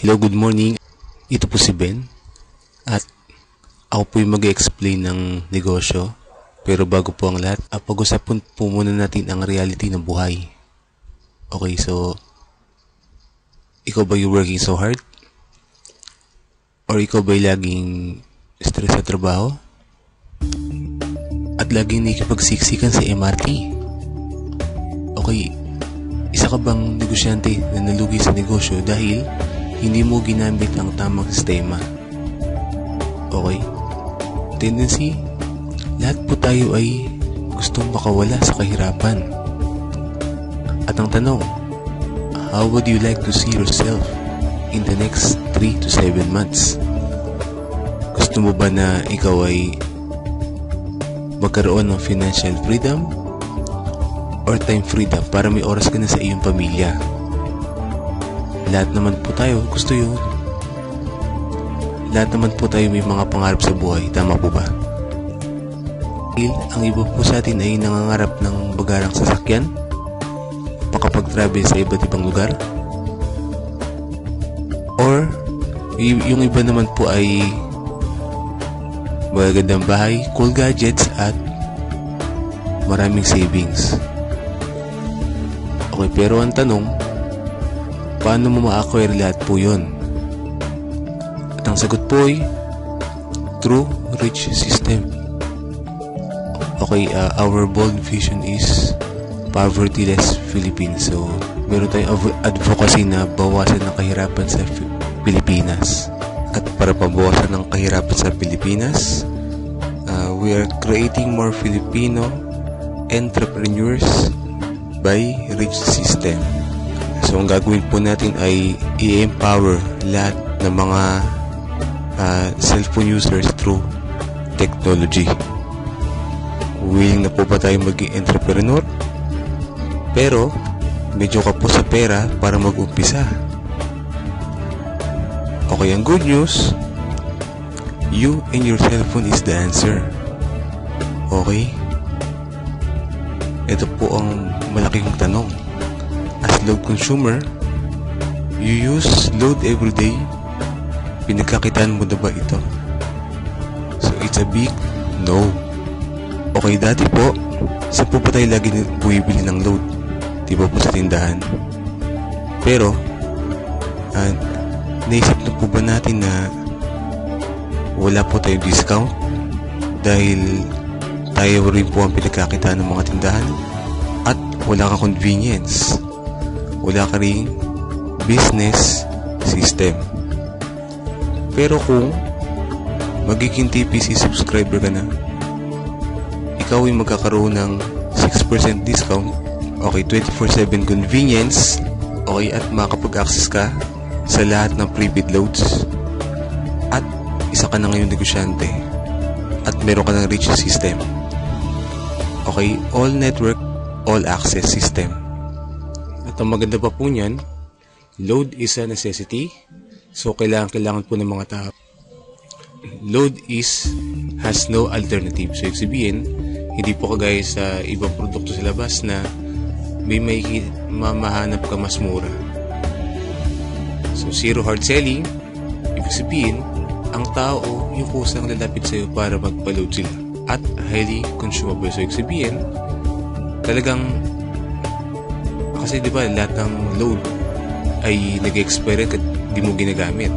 Hello, good morning. Ito po si Ben at ako po yung mag-explain ng negosyo. Pero bago po ang lahat, pag-usapan po muna natin ang reality ng buhay. Okay, so ikaw ba yung working so hard? Or ikaw ba yung laging stress sa trabaho? At laging nakikipagsiksikan sa MRT? Okay, isa ka bang negosyante na nalugi sa negosyo dahil hindi mo ginamit ang tamang sistema? Okay? Tendency, lahat po tayo ay gustong makawala sa kahirapan. At ang tanong, how would you like to see yourself in the next 3 to 7 months? Gusto mo ba na ikaw ay magkaroon ng financial freedom or time freedom para may oras ka na sa iyong pamilya? Lahat naman po tayo gusto yun. Lahat naman po tayo may mga pangarap sa buhay. Tama po ba? Ang iba po sa atin ay nangangarap ng bagarang sasakyan, makapag-travel sa iba't ibang lugar, or yung iba naman po ay magagandang bahay, cool gadgets, at maraming savings. Okay, pero ang tanong, paano mo ma-acquire lahat po yun? At ang sagot po ay through rich system. Okay, our bold vision is poverty-less Philippines. So, meron tayong advocacy na bawasan ng kahirapan sa Pilipinas. At para pabawasan ng kahirapan sa Pilipinas, we are creating more Filipino entrepreneurs by rich system. So, ang gagawin po natin ay i-empower lahat ng mga cellphone users through technology. Willing na po ba tayo maging entrepreneur? Pero, medyo ka po sa pera para mag-umpisa. Okay, ang good news, you and your cellphone is the answer. Okay? Ito po ang malaking tanong. As load consumer, you use load every day. Pinagkakitaan mo na ba ito? So, it's a big no. Okay, dati po, saan po ba tayo lagi bumibili ng load? Di ba po sa tindahan? Pero, naisip na po ba natin na wala po tayong discount dahil tayo rin po ang pinagkakitaan ng mga tindahan? At wala ka convenience, wala ka rin business system. Pero kung magiging TPC subscriber ka na, ikaw ay magkakaroon ng 6% discount, okay, 24/7 convenience, okay, at makakapag-access ka sa lahat ng prepaid loads, at isa ka na ngayon negosyante, at meron ka ng rich system. Okay, all network, all access system. At ang maganda pa po niyan, load is a necessity. So, kailangan po ng mga tao. Load has no alternative. So, sabihin, hindi po kagaya sa ibang produkto sa labas na may mamahanap ka mas mura. So, zero hard selling, ibig sabihin, ang tao yung kusang lalapit sa'yo para magpa-load sila. At highly consumable. So, ibig sabihin, talagang, kasi di ba lahat ng load ay nag-expire at di mo ginagamit.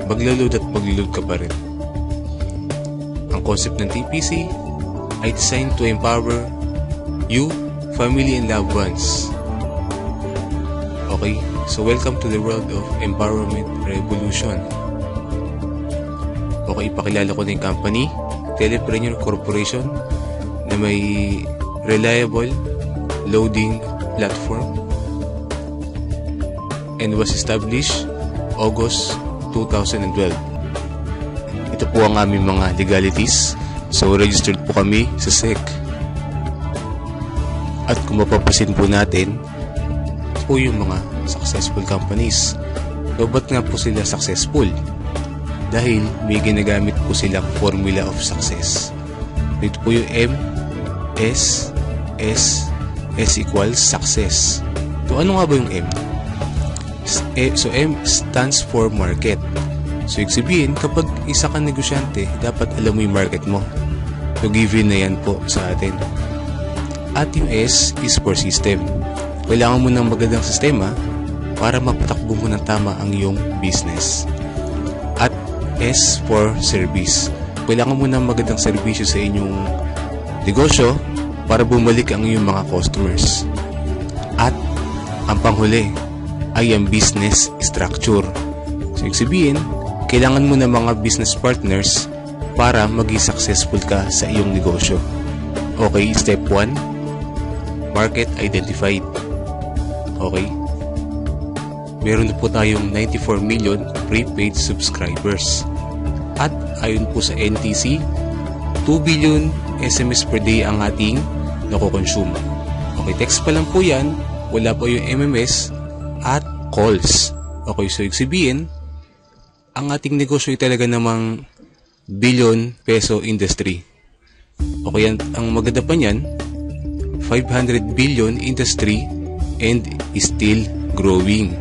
Maglo-load at maglo-load ka pa rin. Ang concept ng TPC ay designed to empower you, family, and loved ones. Okay, so welcome to the world of empowerment revolution. Okay, ipakilala ko na yung company, Telepreneur Corporation, na may reliable loading platform and was established August 2012. Ito po ang aming mga legalities. So, registered po kami sa SEC. At kung mapapasin po natin, po yung mga successful companies. So, ba't nga po sila successful? Dahil may ginagamit po silang formula of success. Ito po yung M, S, S equals success. So, ano nga ba yung M? So M stands for market. So ibig sabihin, kapag isa kang negosyante, dapat alam mo yung market mo. So given na yan po sa atin. At yung S is for system. Kailangan mo ng magandang sistema para mapatakbo mo ng tama ang iyong business. At S for service. Kailangan mo ng magandang serbisyo sa inyong negosyo para bumalik ang iyong mga customers. At ang panghuli ay ang business structure. So ibig sabihin, kailangan mo ng mga business partners para maging successful ka sa iyong negosyo. Okay, step 1, market identified. Okay, meron na po tayong 94 million prepaid subscribers. At ayon po sa NTC, 2 billion SMS per day ang ating nakokonsume. Okay, text pa lang po yan, wala po yung MMS at calls. Okay, so ibig sabihin, ang ating negosyo ay talaga namang billion peso industry. Okay, ang maganda pa niyan, 500 billion industry and still growing.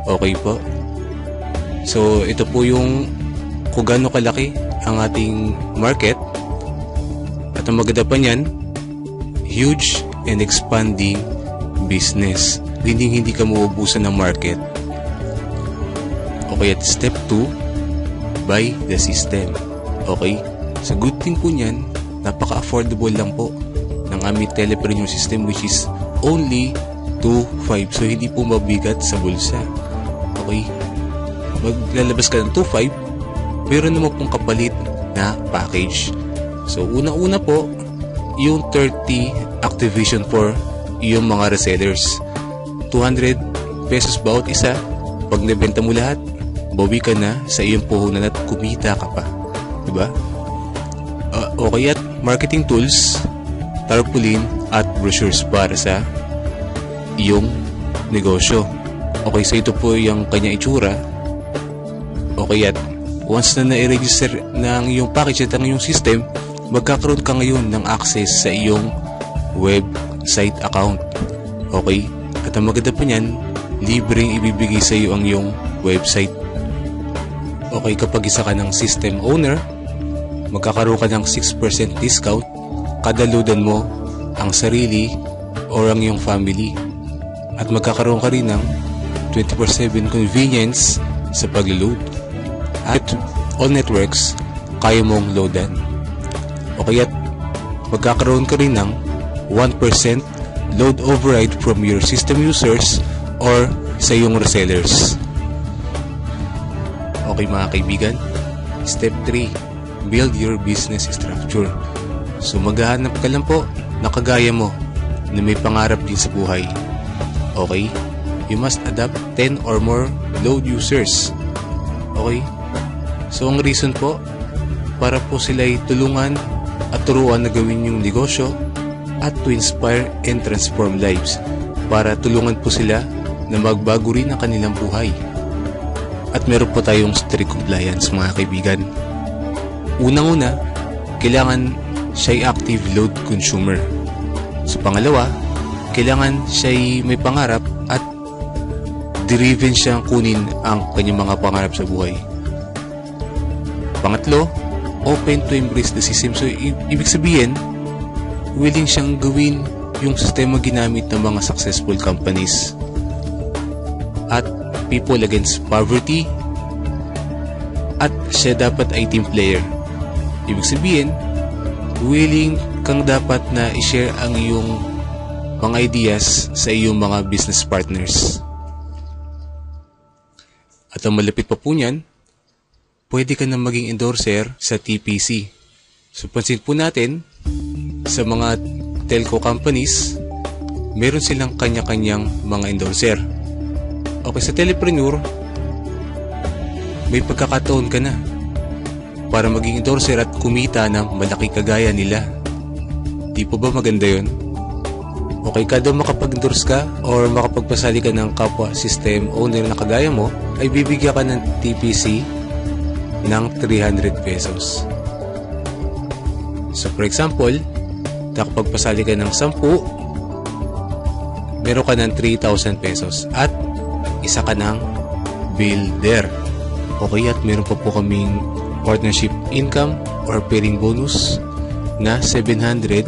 Okay po. So, ito po yung kung gaano kalaki ang ating market. At ang maganda pa niyan, huge and expanding business. Hindi ka mauubusan ng market. Okay, at step 2, buy the system. Okay? So, good thing po niyan, napaka-affordable lang po ng aming telepreneur system, which is only 2.5. So, hindi po mabigat sa bulsa. Okay? Maglalabas ka ng 2.5, meron naman pong kapalit na package. So, una-una po, yung 30 activation for yung mga resellers. 200 pesos bawat isa. Pag nabenta mo lahat, bawi ka na sa iyong puhunan at kumita ka pa. Diba? Okay, at marketing tools, tarpaulin at brochures para sa iyong negosyo. Okay, so ito po yung kanya itsura. Okay, at once na na-register ng iyong package at ang iyong system, magkakaroon ka ngayon ng access sa iyong website account. Okay, at ang maganda pa niyan, libreng ibibigay sa iyo ang iyong website. Okay, kapag isa ka ng system owner, magkakaroon ka ng 6% discount kada loadan mo ang sarili or ang iyong family. At magkakaroon ka rin ng 24/7 convenience sa pag-load. At all networks, kaya mong loadan. Okay, at magkakaroon ka rin ng 1% load override from your system users or sa iyong resellers. Okay mga kaibigan, step 3, build your business structure. So maghahanap ka lang po na kagaya mo na may pangarap din sa buhay. Okay, you must adopt 10 or more load users. Okay, so ang reason po, para po sila'y tulungan at turuan na gawin yung negosyo at to inspire and transform lives, para tulungan po sila na magbago rin ang kanilang buhay. At meron po tayong strict compliance mga kaibigan. Unang-una, kailangan siya'y active load consumer. So pangalawa, kailangan siya'y may pangarap at driven siyang kunin ang kanyang mga pangarap sa buhay. Pangatlo, open to embrace the system. So ibig sabihin, willing siyang gawin yung sistema ginamit ng mga successful companies. At people against poverty, at siya dapat ay team player. Ibig sabihin, willing kang dapat na i-share ang iyong mga ideas sa iyong mga business partners. At ang malapit pa po niyan, pwede ka na maging endorser sa TPC. So pansin po natin, sa mga telco companies, meron silang kanya-kanyang mga endorser. Okay, sa telepreneur, may pagkakataon ka na para maging endorser at kumita ng malaki kagaya nila. Di po ba maganda yun? Okay, kada makapag-endorse ka or makapagpasali ka ng kapwa system owner na kagaya mo, ay bibigyan ka ng TPC ng 300 pesos. So for example, nakapagpasali ka ng 10, meron ka ng 3,000 pesos. At isa ka ng builder. Okay, at meron pa po kaming partnership income or pairing bonus na 700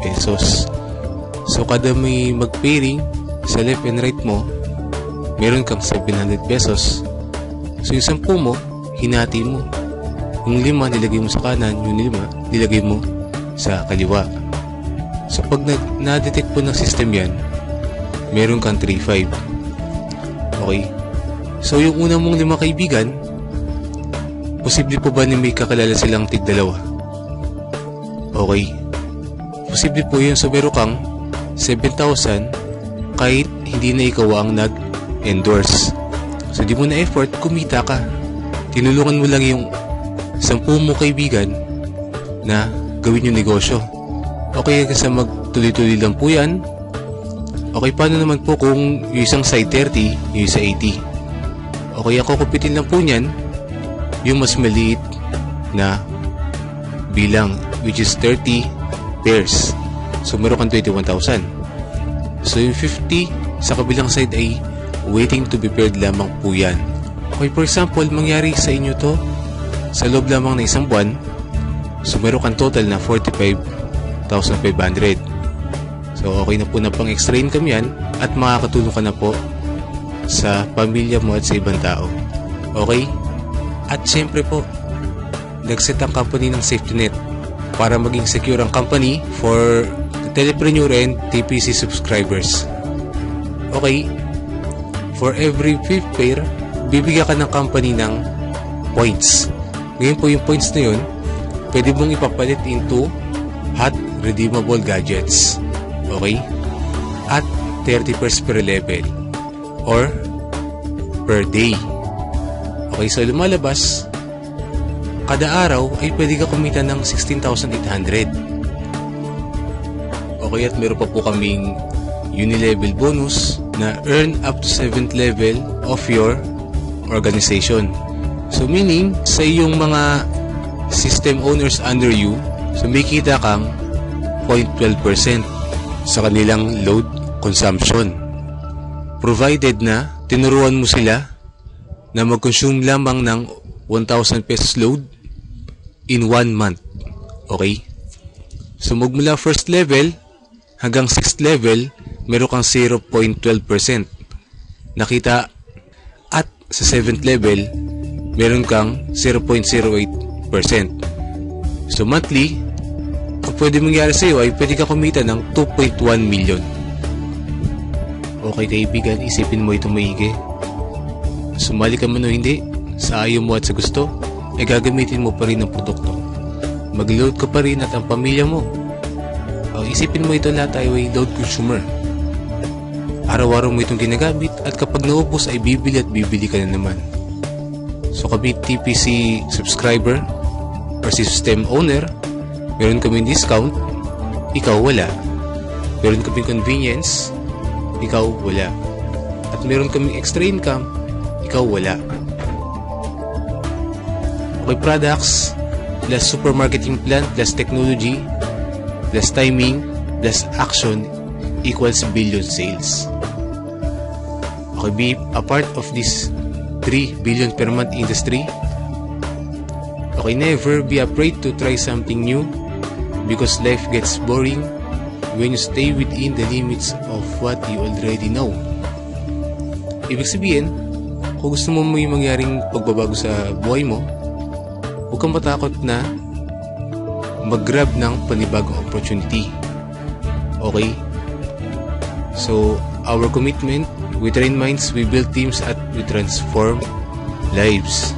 pesos. So kada may mag-pairing sa left and right mo, meron kang 700 pesos. So yung 10 mo, hinati mo. Yung 5 nilagay mo sa kanan, yung 5 nilagay mo sa kaliwa. So pag na-detect po ng system yan, meron kang 3-5. Okay? So yung una mong 5 kaibigan, posible po ba na may kakalala silang tig-2? Okay. Posible po yun. So meron kang 7,000 kahit hindi na ikaw ang nag-endorse. So di mo na effort, kumita ka. Tinulungan mo lang yung 10 mo kaibigan na gawin yung negosyo. Okay, kasi magtuloy-tuloy lang po yan. Okay, paano naman po kung yung isang side 30, yung isa 80? Okay, ako kupitin lang po niyan yung mas maliit na bilang, which is 30 pairs. So meron kang 21,000. So yung 50 sa kabilang side ay waiting to be paired lamang po yan. Okay, for example, mangyari sa inyo to sa loob lamang ng isang buwan. So meron kang total na 45,500. So okay na po na pang extra income yan at makakatulong ka na po sa pamilya mo at sa ibang tao. Okay? At syempre po, nag-set ang company ng safety net para maging secure ang company for the Telepreneur and TPC subscribers. Okay, for every 5th pair, bibigyan ka ng company ng points. Ngayon po yung points na yun, pwede mong ipapalit into hot redeemable gadgets. Okay? At 30 pairs per level or per day. Okay, so lumalabas, kada araw ay pwede ka kumita ng 16,800. Okay, at meron pa po kaming uni-level bonus na earn up to 7th level of your organization. So meaning, sa iyong mga system owners under you, so may kita kang 0.12% sa kanilang load consumption. Provided na tinuruan mo sila na mag-consume lamang ng 1,000 pesos load in 1 month. Okay? So magmula first level hanggang 6th level, meron kang 0.12% nakita, at sa 7th level, meron kang 0.08%. So monthly, ang pwede mangyari sa iyo ay pwede ka kumita ng 2.1 million. Okay kaibigan, isipin mo ito maigi. Sumali ka man o hindi, sa ayaw mo at sa gusto, ay gagamitin mo pa rin ang produkto. Mag-load ka pa rin at ang pamilya mo. Isipin mo ito, lahat tayo ay load consumer. Araw-araw mo itong ginagamit at kapag naubos ay bibili at bibili ka na naman. So kami TPC subscriber or system owner, meron kaming discount, ikaw wala. Meron kaming convenience, ikaw wala. At meron kaming extra income, ikaw wala. Okay, products plus supermarketing plan plus technology plus timing plus action equals billion sales. Okay, be a part of this 3 billion per month industry. Okay, never be afraid to try something new because life gets boring when you stay within the limits of what you already know. Ibig sabihin, kung gusto mo may mangyaring pagbabago sa buhay mo, huwag kang matakot na mag-grab ng panibagong opportunity. Okay? So, our commitment, we train minds, we build teams, at we transform lives.